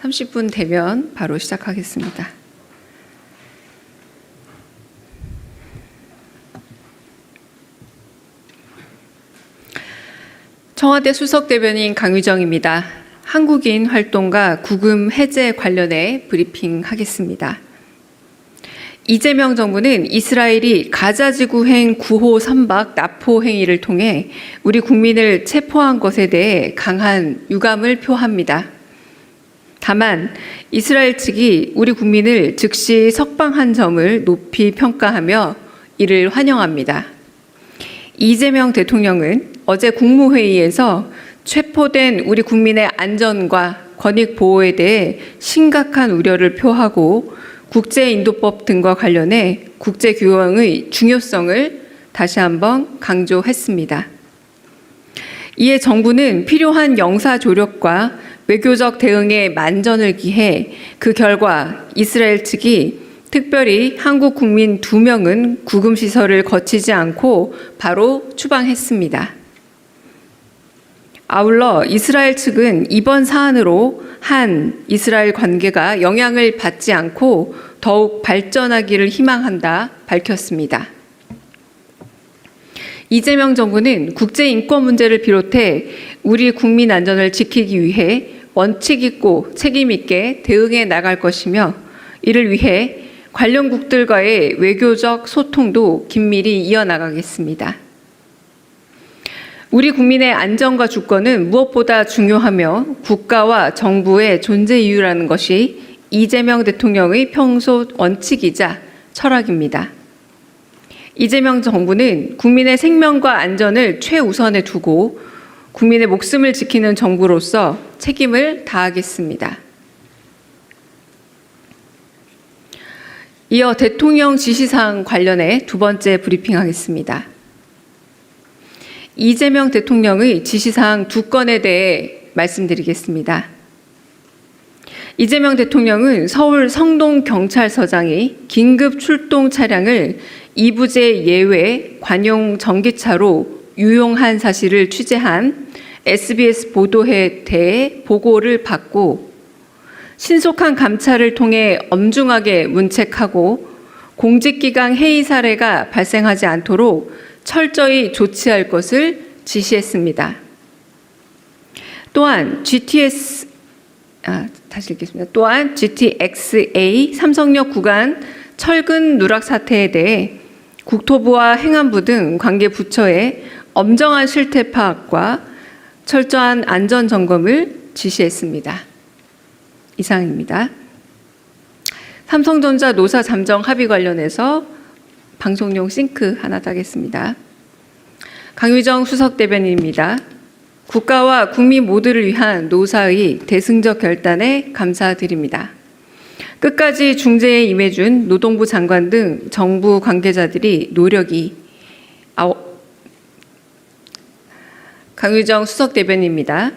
30분 되면 바로 시작하겠습니다. 청와대 수석대변인 강유정입니다. 한국인 활동가 구금 해제 관련해 브리핑하겠습니다. 이재명 정부는 이스라엘이 가자지구행 9호 선박 납포 행위를 통해 우리 국민을 체포한 것에 대해 강한 유감을 표합니다. 다만 이스라엘 측이 우리 국민을 즉시 석방한 점을 높이 평가하며 이를 환영합니다. 이재명 대통령은 어제 국무회의에서 체포된 우리 국민의 안전과 권익 보호에 대해 심각한 우려를 표하고 국제인도법 등과 관련해 국제규범의 중요성을 다시 한번 강조했습니다. 이에 정부는 필요한 영사조력과 외교적 대응에 만전을 기해 그 결과 이스라엘 측이 특별히 한국 국민 2명은 구금시설을 거치지 않고 바로 추방했습니다. 아울러 이스라엘 측은 이번 사안으로 한 이스라엘 관계가 영향을 받지 않고 더욱 발전하기를 희망한다 밝혔습니다. 이재명 정부는 국제인권 문제를 비롯해 우리 국민 안전을 지키기 위해 원칙 있고 책임 있게 대응해 나갈 것이며 이를 위해 관련국들과의 외교적 소통도 긴밀히 이어나가겠습니다. 우리 국민의 안전과 주권은 무엇보다 중요하며 국가와 정부의 존재 이유라는 것이 이재명 대통령의 평소 원칙이자 철학입니다. 이재명 정부는 국민의 생명과 안전을 최우선에 두고 국민의 목숨을 지키는 정부로서 책임을 다하겠습니다. 이어 대통령 지시사항 관련해 두 번째 브리핑하겠습니다. 이재명 대통령의 지시사항 2건에 대해 말씀드리겠습니다. 이재명 대통령은 서울 성동경찰서장이 긴급 출동 차량을 이부제 예외 관용 전기차로 유용한 사실을 취재한 SBS 보도에 대해 보고를 받고 신속한 감찰을 통해 엄중하게 문책하고 공직기강 해이 사례가 발생하지 않도록 철저히 조치할 것을 지시했습니다. 또한 GTXA 삼성역 구간 철근 누락 사태에 대해 국토부와 행안부 등 관계 부처에 엄정한 실태 파악과 철저한 안전 점검을 지시했습니다. 이상입니다. 삼성전자 노사 잠정 합의 관련해서 방송용 싱크 하나 따겠습니다. 강유정 수석대변인입니다. 국가와 국민 모두를 위한 노사의 대승적 결단에 감사드립니다. 끝까지 중재에 임해준 노동부 장관 등 정부 관계자들이 강유정 수석대변인입니다.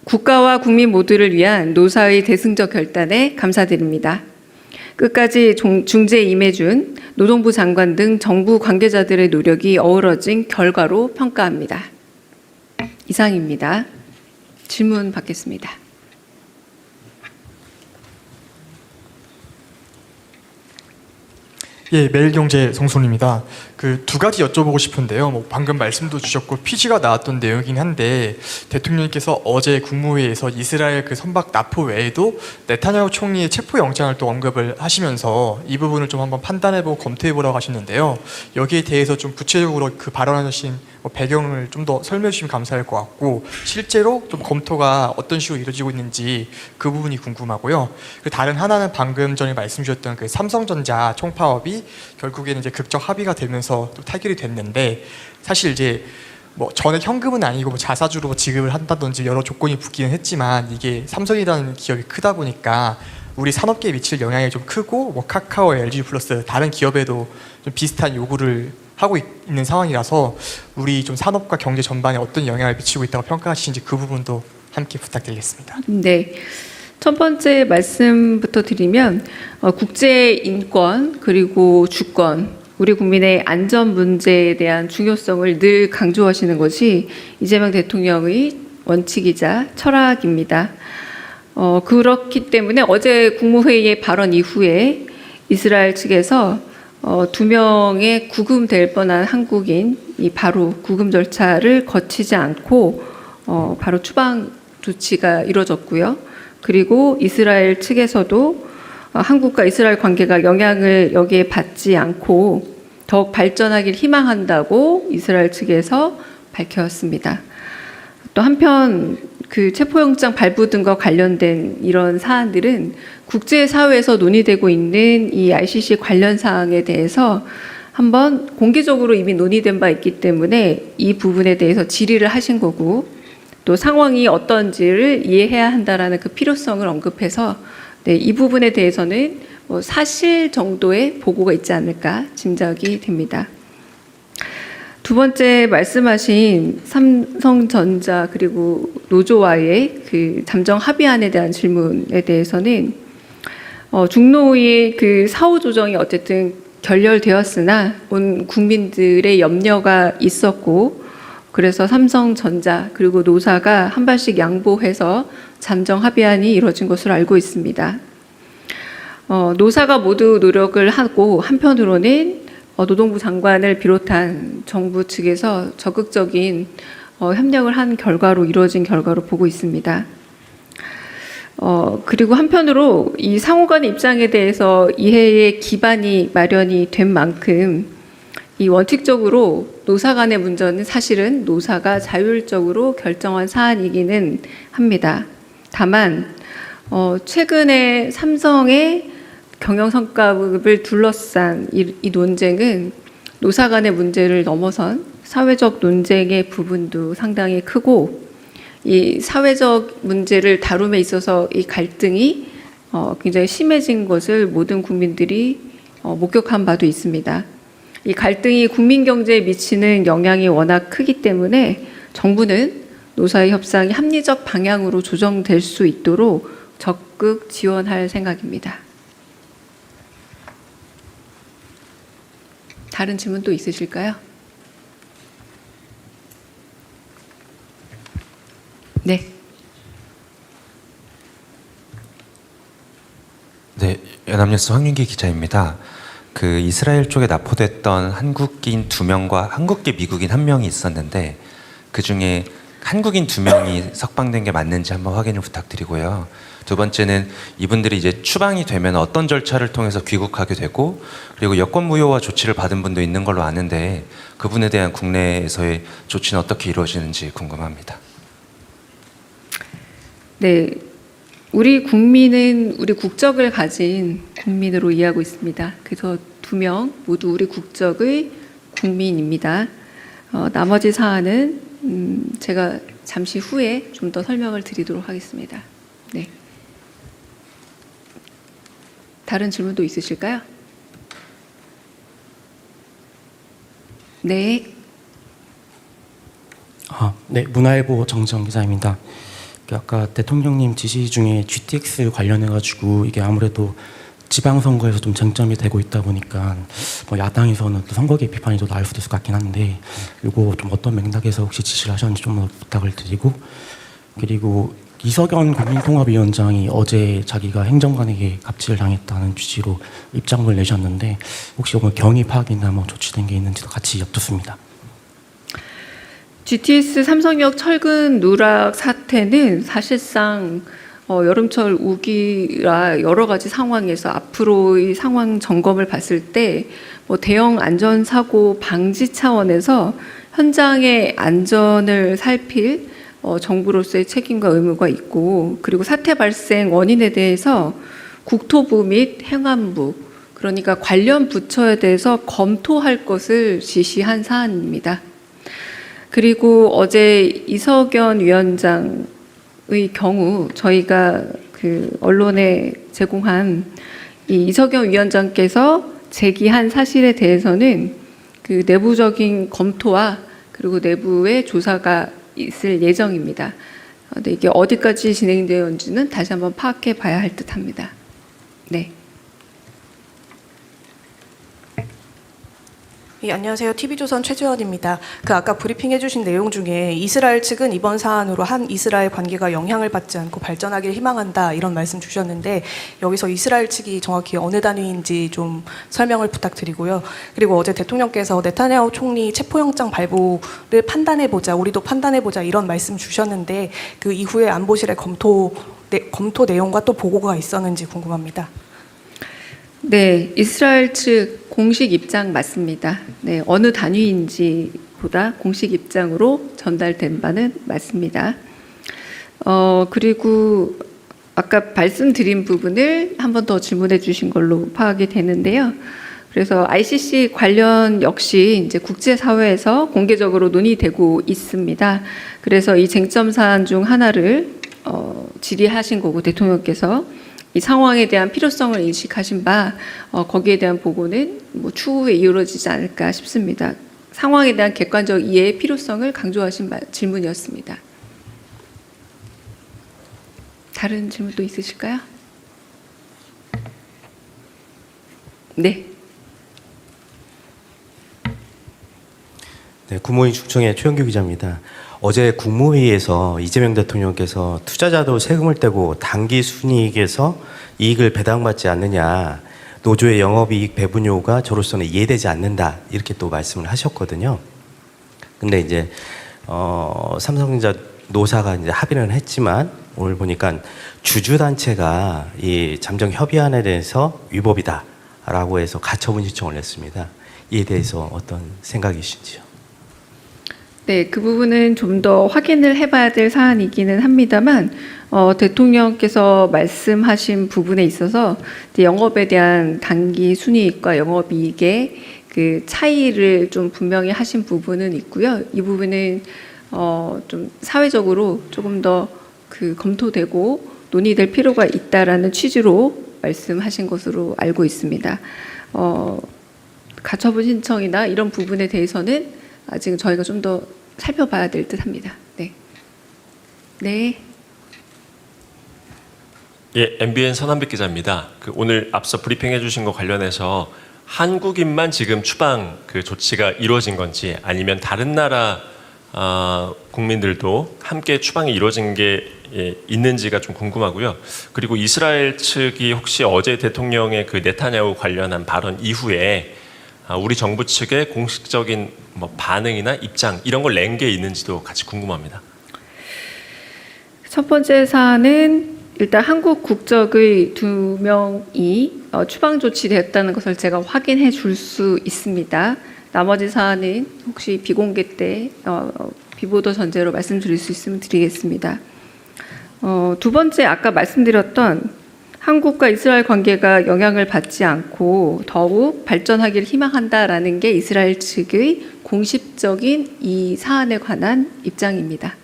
국가와 국민 모두를 위한 노사의 대승적 결단에 감사드립니다. 끝까지 중재에 임해준 노동부 장관 등 정부 관계자들의 노력이 어우러진 결과로 평가합니다. 이상입니다. 질문 받겠습니다. 예, 매일경제 송순입니다. 그 두 가지 여쭤보고 싶은데요. 방금 말씀도 주셨고 피지가 나왔던 내용이긴 한데 대통령님께서 어제 국무회의에서 이스라엘 그 선박 납포 외에도 네타냐후 총리의 체포 영장을 또 언급을 하시면서 이 부분을 좀 한번 판단해보고 검토해보라고 하셨는데요. 여기에 대해서 좀 구체적으로 그 발언하신 배경을 좀 더 설명해 주시면 감사할 것 같고 실제로 좀 검토가 어떤 식으로 이루어지고 있는지 그 부분이 궁금하고요. 그 다른 하나는 방금 전에 말씀 주셨던 그 삼성전자 총파업이 결국에는 이제 극적 합의가 되면서 또 타결이 됐는데 사실 이제 전액 현금은 아니고 자사주로 지급을 한다든지 여러 조건이 붙기는 했지만 이게 삼성이라는 기업이 크다 보니까 우리 산업계에 미칠 영향이 좀 크고 카카오, LG 플러스 다른 기업에도 좀 비슷한 요구를 하고 있는 상황이라서 우리 좀 산업과 경제 전반에 어떤 영향을 미치고 있다고 평가하시는지 그 부분도 함께 부탁드리겠습니다. 네. 첫 번째 말씀부터 드리면 국제 인권 그리고 주권, 우리 국민의 안전 문제에 대한 중요성을 늘 강조하시는 것이 이재명 대통령의 원칙이자 철학입니다. 그렇기 때문에 어제 국무회의의 발언 이후에 이스라엘 측에서 2명의 구금될 뻔한 한국인이 바로 구금 절차를 거치지 않고 바로 추방 조치가 이루어졌고요. 그리고 이스라엘 측에서도 한국과 이스라엘 관계가 영향을 여기에 받지 않고 더욱 발전하길 희망한다고 이스라엘 측에서 밝혔습니다. 또 한편 그 체포영장 발부 등과 관련된 이런 사안들은 국제사회에서 논의되고 있는 이 ICC 관련 사항에 대해서 한번 공개적으로 이미 논의된 바 있기 때문에 이 부분에 대해서 질의를 하신 거고, 또 상황이 어떤지를 이해해야 한다라는 그 필요성을 언급해서 이 부분에 대해서는 사실 정도의 보고가 있지 않을까 짐작이 됩니다. 두 번째 말씀하신 삼성전자 그리고 노조와의 그 잠정 합의안에 대한 질문에 대해서는 중노의 그 사후 조정이 어쨌든 결렬되었으나 온 국민들의 염려가 있었고, 그래서 삼성전자 그리고 노사가 한 발씩 양보해서 잠정 합의안이 이루어진 것으로 알고 있습니다. 노사가 모두 노력을 하고 한편으로는 노동부 장관을 비롯한 정부 측에서 적극적인 협력을 한 결과로 이루어진 결과로 보고 있습니다. 그리고 한편으로 이 상호 간의 입장에 대해서 이해의 기반이 마련이 된 만큼 이 원칙적으로 노사 간의 문제는 사실은 노사가 자율적으로 결정한 사안이기는 합니다. 다만 최근에 삼성의 경영 성과급을 둘러싼 이 논쟁은 노사 간의 문제를 넘어선 사회적 논쟁의 부분도 상당히 크고, 이 사회적 문제를 다룸에 있어서 이 갈등이 굉장히 심해진 것을 모든 국민들이 목격한 바도 있습니다. 이 갈등이 국민 경제에 미치는 영향이 워낙 크기 때문에 정부는 노사의 협상이 합리적 방향으로 조정될 수 있도록 적극 지원할 생각입니다. 다른 질문 또 있으실까요? 네. 네, 연합뉴스 황윤기 기자입니다. 그 이스라엘 쪽에 납포됐던 한국인 2명과 한국계 미국인 1명이 있었는데, 그 중에 한국인 2명이 석방된 게 맞는지 한번 확인을 부탁드리고요. 두 번째는 이분들이 이제 추방이 되면 어떤 절차를 통해서 귀국하게 되고, 그리고 여권 무효화 조치를 받은 분도 있는 걸로 아는데 그분에 대한 국내에서의 조치는 어떻게 이루어지는지 궁금합니다. 네, 우리 국민은 우리 국적을 가진 국민으로 이해하고 있습니다. 그래서 2명 모두 우리 국적의 국민입니다. 나머지 사안은 제가 잠시 후에 좀 더 설명을 드리도록 하겠습니다. 네. 다른 질문도 있으실까요? 네. 네, 문화일보 정지영 기자입니다. 아까 대통령님 지시 중에 GTX 관련해가지고 이게 아무래도 지방선거에서 좀 쟁점이 되고 있다 보니까 야당에서는 또 선거개 비판이 더 나올 수도 있을 것 같긴 한데, 이거 좀 어떤 맥락에서 혹시 지시를 하셨는지 좀 더 부탁을 드리고, 그리고 이석연 국민통합위원장이 어제 자기가 행정관에게 갑질을 당했다는 취지로 입장을 내셨는데, 혹시 오늘 경위 파악이나 뭐 조치된 게 있는지도 같이 엿듣습니다. GTS 삼성역 철근 누락 사태는 사실상 여름철 우기라 여러 가지 상황에서 앞으로의 상황 점검을 봤을 때 대형 안전사고 방지 차원에서 현장의 안전을 살필 정부로서의 책임과 의무가 있고, 그리고 사태 발생 원인에 대해서 국토부 및 행안부, 그러니까 관련 부처에 대해서 검토할 것을 지시한 사안입니다. 그리고 어제 이석연 위원장의 경우 저희가 그 언론에 제공한 이 이석연 위원장께서 제기한 사실에 대해서는 그 내부적인 검토와 그리고 내부의 조사가 있을 예정입니다. 근데 이게 어디까지 진행되었는지는 다시 한번 파악해 봐야 할 듯합니다. 네. 예, 안녕하세요. TV조선 최지원입니다. 아까 브리핑해 주신 내용 중에 이스라엘 측은 이번 사안으로 한 이스라엘 관계가 영향을 받지 않고 발전하기를 희망한다 이런 말씀 주셨는데 여기서 이스라엘 측이 정확히 어느 단위인지 좀 설명을 부탁드리고요. 그리고 어제 대통령께서 네타냐후 총리 체포영장 발부를 판단해보자, 우리도 판단해보자 이런 말씀 주셨는데 그 이후에 안보실의 검토 내용과 또 보고가 있었는지 궁금합니다. 네, 이스라엘 측 공식 입장 맞습니다. 네, 어느 단위인지보다 공식 입장으로 전달된 바는 맞습니다. 그리고 아까 말씀드린 부분을 한 번 더 질문해 주신 걸로 파악이 되는데요. 그래서 ICC 관련 역시 이제 국제사회에서 공개적으로 논의되고 있습니다. 그래서 이 쟁점 사안 중 하나를 질의하신 거고 대통령께서 이 상황에 대한 필요성을 인식하신 바 거기에 대한 보고는 뭐 추후에 이루어지지 않을까 싶습니다. 상황에 대한 객관적 이해의 필요성을 강조하신 질문이었습니다. 다른 질문도 있으실까요? 네. 네, 국무위 충청의 최영규 기자입니다. 어제 국무회의에서 이재명 대통령께서 투자자도 세금을 떼고 당기 순이익에서 이익을 배당받지 않느냐, 노조의 영업이익 배분 요구가 저로서는 이해되지 않는다 이렇게 또 말씀을 하셨거든요. 근데 이제 삼성전자 노사가 이제 합의는 했지만 오늘 보니까 주주단체가 이 잠정 협의안에 대해서 위법이다라고 해서 가처분 신청을 냈습니다. 이에 대해서 어떤 생각이신지요? 네, 그 부분은 좀 더 확인을 해봐야 될 사안이기는 합니다만 대통령께서 말씀하신 부분에 있어서 이제 영업에 대한 단기 순이익과 영업이익의 그 차이를 좀 분명히 하신 부분은 있고요. 이 부분은 좀 사회적으로 조금 더 그 검토되고 논의될 필요가 있다라는 취지로 말씀하신 것으로 알고 있습니다. 가처분 신청이나 이런 부분에 대해서는 아직 저희가 좀 더 살펴봐야 될 듯합니다. 네. 네. 예, MBN 선한빛 기자입니다. 오늘 앞서 브리핑해 주신 거 관련해서 한국인만 지금 추방 조치가 이루어진 건지 아니면 다른 나라 국민들도 함께 추방이 이루어진 게 있는지가 좀 궁금하고요. 그리고 이스라엘 측이 혹시 어제 대통령의 네타냐후 관련한 발언 이후에 우리 정부 측의 공식적인 반응이나 입장 이런 걸 낸 게 있는지도 같이 궁금합니다. 첫 번째 사안은 일단 한국 국적의 2명이 추방 조치되었다는 것을 제가 확인해 줄 수 있습니다. 나머지 사안은 혹시 비공개 때 비보도 전제로 말씀드릴 수 있으면 드리겠습니다. 두 번째 아까 말씀드렸던 한국과 이스라엘 관계가 영향을 받지 않고 더욱 발전하기를 희망한다라는 게 이스라엘 측의 공식적인 이 사안에 관한 입장입니다.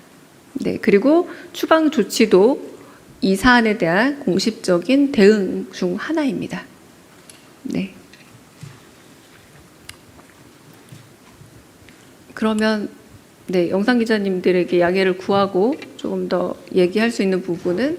네, 그리고 추방 조치도 이 사안에 대한 공식적인 대응 중 하나입니다. 네. 그러면 네, 영상 기자님들에게 양해를 구하고 조금 더 얘기할 수 있는 부분은